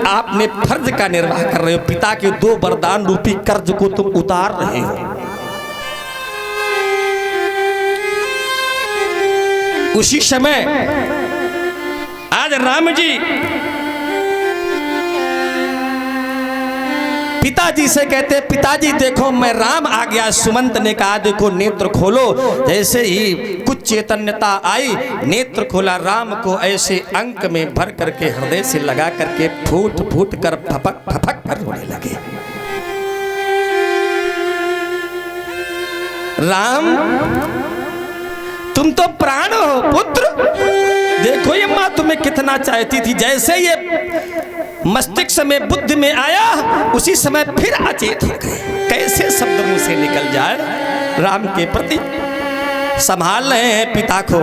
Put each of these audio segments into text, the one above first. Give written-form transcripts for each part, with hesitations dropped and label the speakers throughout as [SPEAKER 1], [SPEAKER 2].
[SPEAKER 1] आपने फर्ज का निर्वाह कर रहे हो, पिता के 2 वरदान रूपी कर्ज को तुम उतार रहे हो। उसी समय आज राम जी पिताजी से कहते, पिताजी देखो मैं राम आ गया। सुमंत ने कहा देखो नेत्र खोलो। जैसे ही कुछ चैतन्यता आई, नेत्र खोला, राम को ऐसे अंक में भर करके हृदय से लगा करके फूट फूट कर फपक फपक कर रोने लगे। राम तुम तो प्राण हो पुत्र, देखो ये माँ तुम्हें कितना चाहती थी। जैसे ये मस्तिष्क में बुद्धि में आया, उसी समय फिर अचेत हो गए। कैसे शब्द मुंह से निकल जाए। राम के प्रति संभाल रहे हैं पिता को।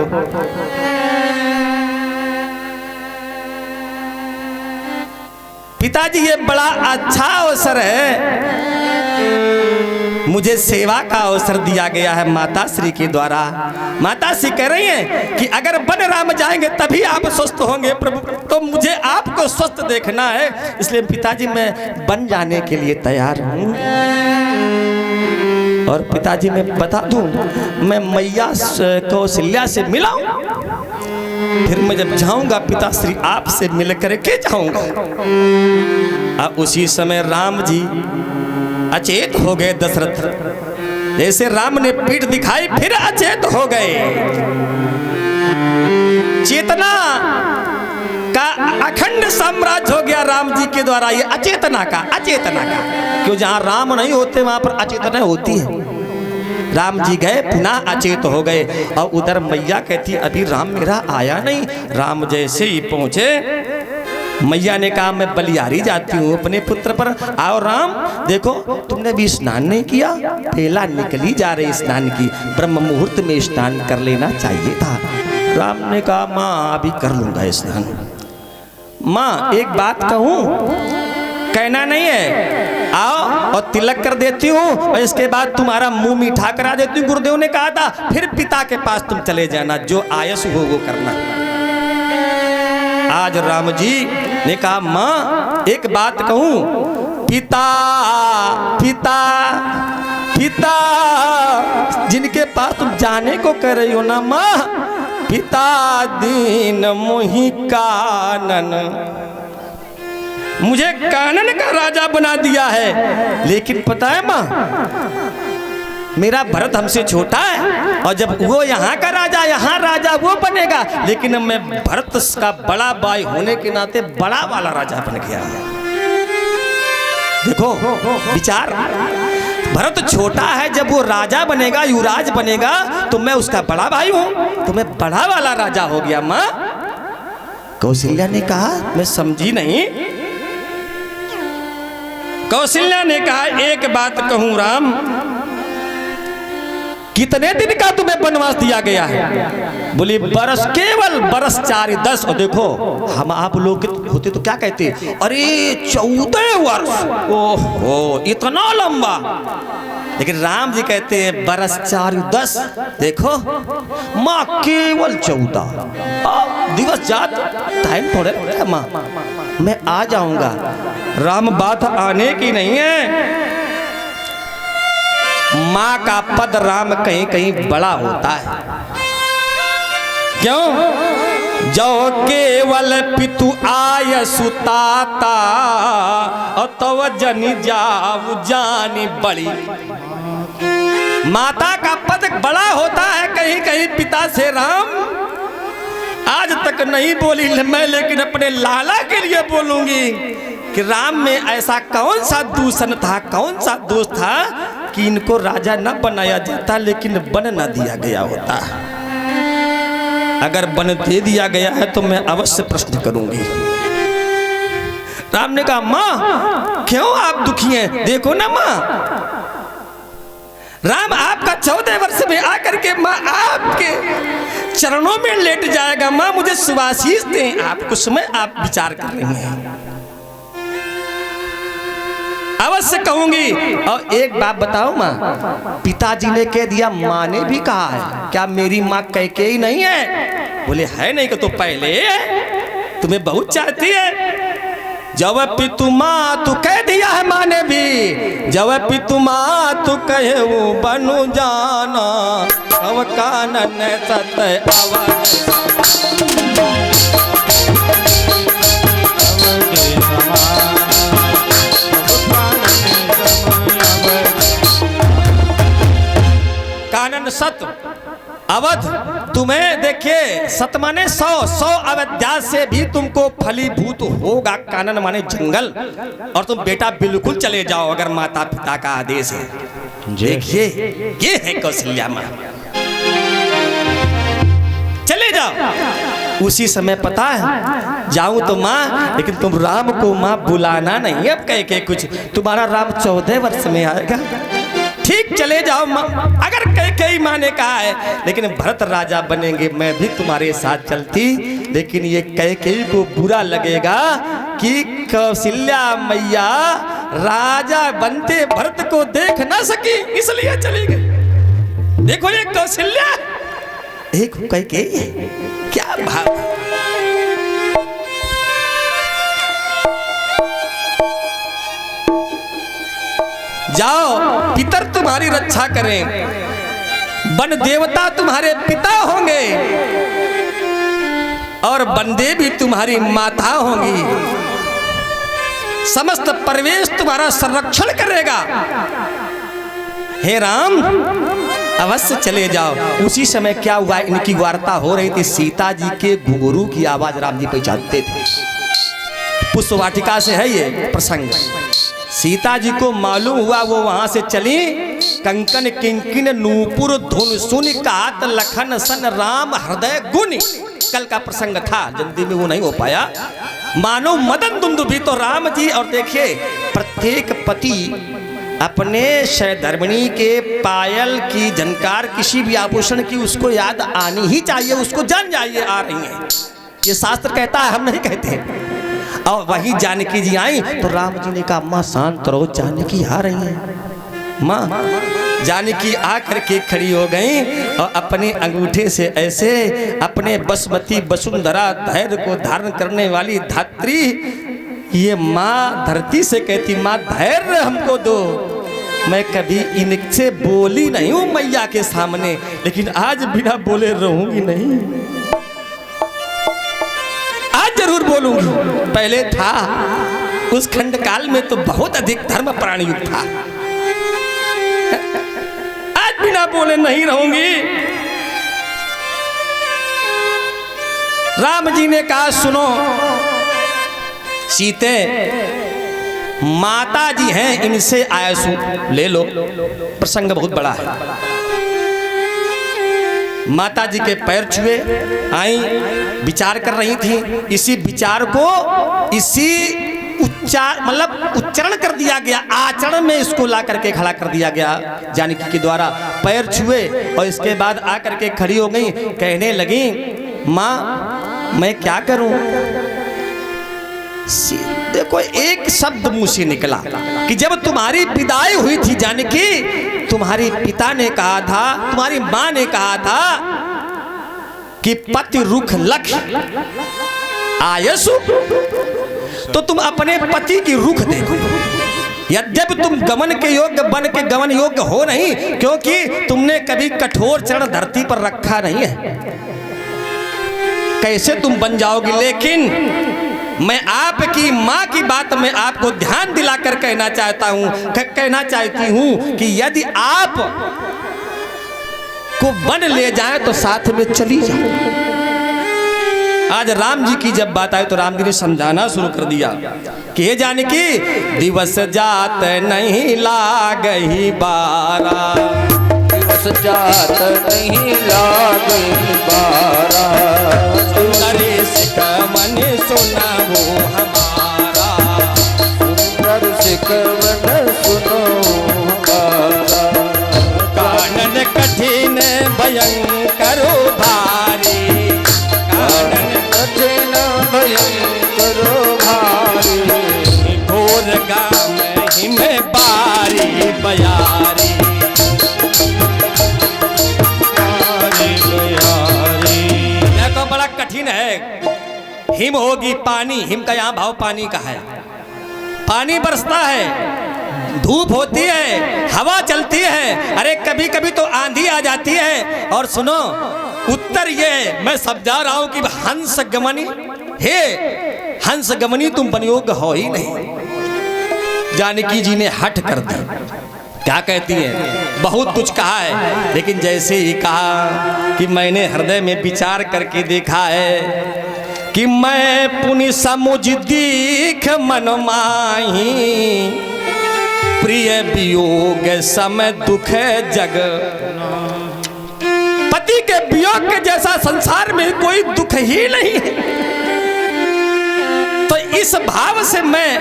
[SPEAKER 1] पिताजी ये बड़ा अच्छा अवसर है, मुझे सेवा का अवसर दिया गया है माता श्री के द्वारा। माता श्री कह रही हैं कि अगर बन राम जाएंगे तभी आप स्वस्थ होंगे प्रभु, तो मुझे आपको स्वस्थ देखना है, इसलिए पिताजी मैं बन जाने के लिए तैयार हूँ। और पिताजी मैं बता दूं, मैं मैया कौशल्या से मिला, फिर मैं जब जाऊंगा पिताश्री आपसे मिल करके जाऊंगा। अब उसी समय राम जी अचेत हो गए। दशरथ जैसे राम ने पीठ दिखाई फिर अचेत हो गए। चेतना का अखंड साम्राज्य हो गया राम जी के द्वारा। ये अचेतना का क्यों, जहां राम नहीं होते वहां पर अचेतना होती है। राम जी गए, पुनः अचेत हो गए। और उधर मैया कहती अभी राम मेरा आया नहीं। राम जैसे ही पहुंचे, मैया ने कहा मैं बलियारी जाती हूँ अपने पुत्र पर। आओ राम, देखो तुमने भी स्नान नहीं किया, बेला निकली जा रही स्नान की, ब्रह्म मुहूर्त में स्नान कर लेना चाहिए था। राम ने कहा माँ अभी कर लूंगा स्नान। माँ एक बात कहूँ, कहना नहीं है, आओ और तिलक कर देती हूँ और इसके बाद तुम्हारा मुंह मीठा करा देती हूँ। गुरुदेव ने कहा था फिर पिता के पास तुम चले जाना, जो आयस हो वो करना। आज राम जी ने कहा माँ एक बात कहूँ, पिता पिता पिता जिनके पास तुम जाने को कह रही हो ना माँ, पिता दीन मोहि कानन, मुझे कानन का राजा बना दिया है। लेकिन पता है माँ, मेरा भरत हमसे छोटा है और जब वो यहाँ का राजा, यहाँ राजा वो बनेगा, लेकिन मैं भरत का बड़ा भाई होने के नाते बड़ा वाला राजा बन गया। देखो विचार, भरत छोटा है, जब वो राजा बनेगा, युवराज बनेगा, तो मैं उसका बड़ा भाई हूँ, तो मैं बड़ा वाला राजा हो गया। माँ कौशल्या ने कहा मैं समझी नहीं। कौशल्या ने कहा एक बात कहूँ राम, कितने दिन का तुम्हें वनवास दिया गया है? बोली बरस, केवल बरस 4-10। और देखो हम आप लोग होते तो क्या कहते, अरे 14 वर्ष, ओहो इतना लंबा। लेकिन राम जी कहते हैं बरस 4-10। देखो माँ केवल 14 दिवस जात, टाइम थोड़े है माँ, मैं आ जाऊंगा। राम बात आने की नहीं है, माँ का पद राम कहीं कहीं बड़ा होता है। क्यों? जो केवल पितु आय सुताता और तव जनी जाऊ जानी बड़ी। माता का पद बड़ा होता है कहीं कहीं पिता से। राम आज तक नहीं बोली मैं, लेकिन अपने लाला के लिए बोलूंगी कि राम में ऐसा कौन सा दूषण था, कौन सा दोष था कि इनको राजा न बनाया जाता, लेकिन बन न दिया गया होता। अगर बन दे दिया गया है तो मैं अवश्य प्रश्न करूंगी। राम ने कहा माँ क्यों आप दुखी हैं? देखो ना माँ, राम आपका 14 वर्ष में आकर के माँ आपके चरणों में लेट जाएगा। माँ मुझे सुआशीष दें। आप कुछ समय आप विचार कर रही हैं, अवश्य कहूंगी। और एक बात बताओ माँ, पिताजी ने कह दिया, माँ ने भी कहा है, क्या मेरी माँ कैकेयी नहीं है? बोले है नहीं कि तो पहले तुम्हें बहुत चाहती है। जब पितु माँ तू कह दिया है माने भी, जब पितु माँ तू कहे वो बनु जाना, अब कानन सत कानन सत अवध तुम्हें देखिए, सत माने 100 अवध्या से भी तुमको फलीभूत होगा। कानन माने जंगल, और तुम बेटा बिल्कुल चले जाओ अगर माता पिता का आदेश है। देखिए ये है कौशल्या माँ, चले जाओ। उसी समय पता है जाऊं तो माँ, लेकिन तुम राम को माँ बुलाना नहीं। अब कह के कुछ तुम्हारा राम 14 वर्ष में आएगा, ठीक चले जाओ माँ। अगर कई माँ ने कहा है लेकिन भरत राजा बनेंगे, मैं भी तुम्हारे साथ चलती, लेकिन ये कई को बुरा लगेगा कि कौशल्या मैया राजा बनते भरत को देख ना सकी, इसलिए चली गई। देखो ये कौशल्या एक कई क्या भाव। जाओ पितर तुम्हारी रक्षा करें, वन देवता तुम्हारे पिता होंगे और बंदे भी तुम्हारी माता होंगी। समस्त परिवेश तुम्हारा संरक्षण करेगा। हे राम अवश्य चले जाओ। उसी समय क्या हुआ, इनकी वार्ता हो रही थी, सीता जी के घुंघरू की आवाज राम जी पहचानते थे। पुष्प वाटिका से है ये प्रसंग। सीता जी को मालूम हुआ, वो वहां से चली। कंकन किंकिन नूपुर धुन सुन कात लखन सन राम हृदय गुण। कल का प्रसंग था, जल्दी में वो नहीं हो पाया। मानो मदन दुंदुभी तो राम जी। और देखिए प्रत्येक पति अपने सहधर्मिणी के पायल की, झनकार, किसी भी आभूषण की उसको याद आनी ही चाहिए, उसको जान जाइए आ रही है। ये शास्त्र कहता है, हम नहीं कहते। और वही जानकी जी आई तो राम जी ने कहा अम्मा शांत रहो, जानकी आ रही है। माँ जानकी आकर के खड़ी हो गई और अपने अंगूठे से ऐसे अपने बसमती वसुंधरा धैर्य को धारण करने वाली धात्री, ये माँ धरती से कहती माँ धैर्य हमको दो। मैं कभी इनसे बोली नहीं हूँ मैया के सामने, लेकिन आज बिना बोले रहूंगी नहीं, आज जरूर बोलूंगी। पहले था उस खंड काल में तो बहुत अधिक धर्म प्राण युक्त था, आज बिना बोले नहीं रहूंगी। राम जी ने कहा सुनो सीते, माता जी हैं, इनसे आयसु ले लो। प्रसंग बहुत बड़ा है। माता जी के पैर छुए, आई, विचार कर रही थी। इसी विचार को इसी उच्चारण कर दिया गया, आचरण में इसको ला करके खड़ा कर दिया गया जानकी के द्वारा। पैर छुए और इसके बाद आकर के खड़ी हो गई, कहने लगी माँ मैं क्या करूं। देखो एक शब्द मुंह से निकला कि जब तुम्हारी विदाई हुई थी जानकी, तुम्हारे पिता ने कहा था, तुम्हारी मां ने कहा था कि पति रुख लख आयसु, तो तुम अपने पति की रुख देखो। यद्यपि तुम गमन के योग्य बन के गमन योग्य हो नहीं, क्योंकि तुमने कभी कठोर चरण धरती पर रखा नहीं है, कैसे तुम बन जाओगी। लेकिन मैं आपकी माँ की बात में आपको ध्यान दिलाकर कहना चाहती हूँ कि यदि आप को वन ले जाए तो साथ में चली जाओ। आज राम जी की जब बात आई तो राम जी ने समझाना शुरू कर दिया कि हे जानकी दिवस जात नहीं लागही बारा, दिवस जात नहीं लागही बारा, सुंदरी सिकवन सुनाओ हमारा, सुंदर सिकवन सुनो हमारा, कानन कठिन भयंकर भारी, कानन कठिन भयंकर भारी, घोर गाम हिम बारी बयारी, कठिन है। हिम होगी पानी, हिम का यहाँ भाव पानी का है। पानी बरसता है, धूप होती है, हवा चलती है, अरे कभी कभी तो आंधी आ जाती है। और सुनो उत्तर ये मैं समझा रहा हूं कि हंस गमनी, हे हंस गमनी तुम बनयोग हो ही नहीं। जानकी जी ने हट कर दी। क्या कहती है? बहुत कुछ कहा है, लेकिन जैसे ही कहा कि मैंने हृदय में विचार करके देखा है कि मैं पुनि समुझ दीख मन माही, प्रिय वियोग समय दुख जग। पति के वियोग के जैसा संसार में कोई दुख ही नहीं है। तो इस भाव से मैं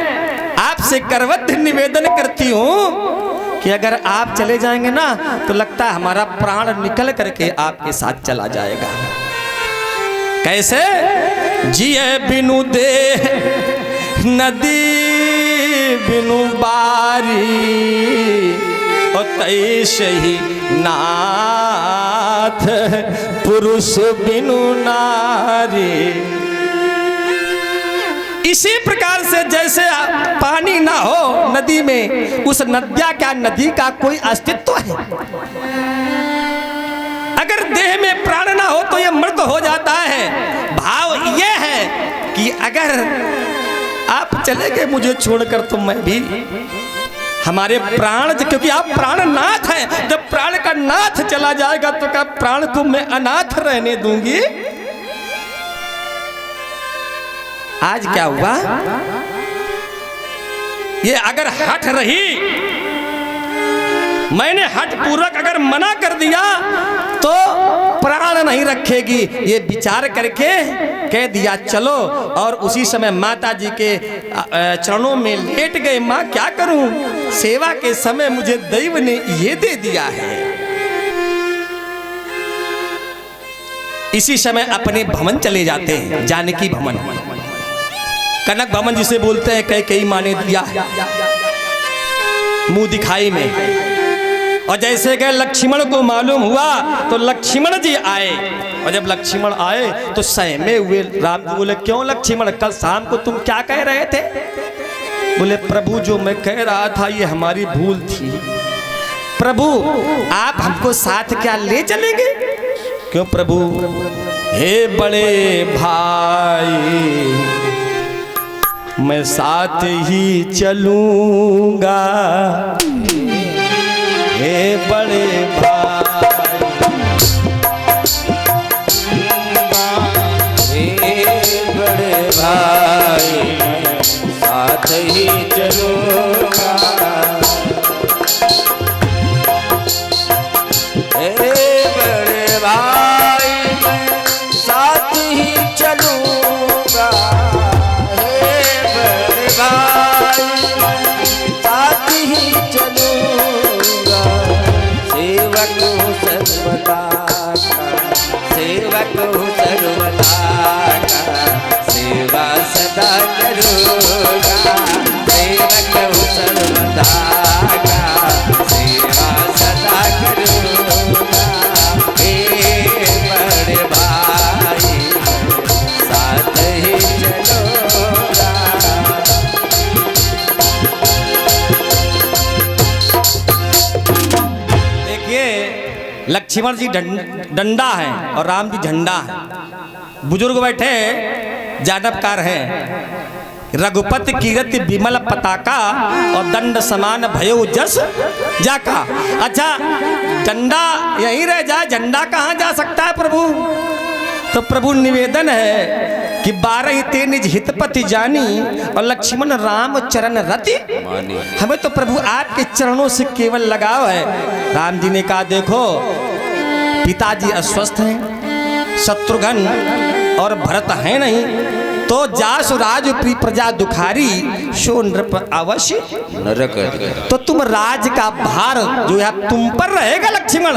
[SPEAKER 1] आपसे करवत निवेदन करती हूं कि अगर आप चले जाएंगे ना तो लगता है हमारा प्राण निकल करके आपके साथ चला जाएगा। कैसे? जिए बिनु दे नदी बिनु बारी, और तैसे ही नाथ पुरुष बिनु नारी। इसी प्रकार से जैसे पानी ना हो नदी में, उस नद्या क्या नदी का कोई अस्तित्व है? अगर देह में प्राण ना हो तो यह मृत हो जाता है। भाव यह है कि अगर आप चले गए मुझे छोड़कर तो मैं भी, हमारे प्राण, क्योंकि आप प्राणनाथ हैं, जब प्राण का नाथ चला जाएगा तो क्या प्राण को मैं अनाथ रहने दूंगी? आज क्या हुआ? ये अगर हट रही, मैंने हट पूर्वक अगर मना कर दिया तो प्राण नहीं रखेगी, ये विचार करके कह दिया चलो। और उसी समय माता जी के चरणों में लेट गए। माँ क्या करूं, सेवा के समय मुझे दैव ने ये दे दिया है। इसी समय अपने भवन चले जाते हैं, जानकी भवन, कनक भवन जिसे बोलते हैं, कई माँ ने दिया है मुंह दिखाई में। और जैसे गए लक्ष्मण को मालूम हुआ तो लक्ष्मण जी आए, और जब लक्ष्मण आए तो सहमे हुए। राम जी बोले क्यों लक्ष्मण, कल शाम को तुम क्या कह रहे थे? बोले प्रभु जो मैं कह रहा था ये हमारी भूल थी। प्रभु आप हमको साथ क्या ले चलेंगे? क्यों प्रभु? हे बड़े भाई मैं साथ ही चलूंगा, हे बड़े भाई, हे बड़े भाई साथ ही चलूंगा, हे बड़े भाई साथ ही चलूंगा, हे बड़े भाई साथ ही चलूंगा। सेवक हूँ सर्वदा का, सेवक हूँ सर्वदा का, सेवा सदा करूँगा। सेवक हूँ सर्वदा का, सेवा सदा करूँगा। हे बड़े भाई साथ ही चलूँगा। लक्ष्मण जी डंडा है और राम जी झंडा है। बुजुर्ग बैठे जानबकार हैं। रघुपति कीरति विमल पताका और दंड समान भयो जस जाका। अच्छा डंडा यहीं रह जाए, झंडा कहाँ जा सकता है प्रभु? तो प्रभु निवेदन है कि 12 ते निज हितपति जानी और लक्ष्मण राम चरण रति। हमें तो प्रभु आपके चरणों से केवल लगाव है। राम जी ने कहा देखो पिताजी अस्वस्थ हैं, शत्रुघ्न और भरत है नहीं, तो जासु राजप्री प्रजा दुखारी शो नृप अवश्य नरक। तो तुम राज का भार जो है तुम पर रहेगा लक्ष्मण।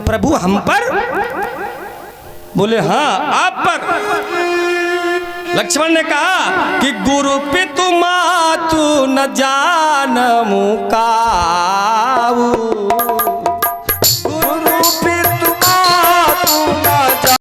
[SPEAKER 1] प्रभु हम पर? बोले हाँ आप पर। लक्ष्मण ने कहा कि गुरु पितु मातु न जान मुकाऊ,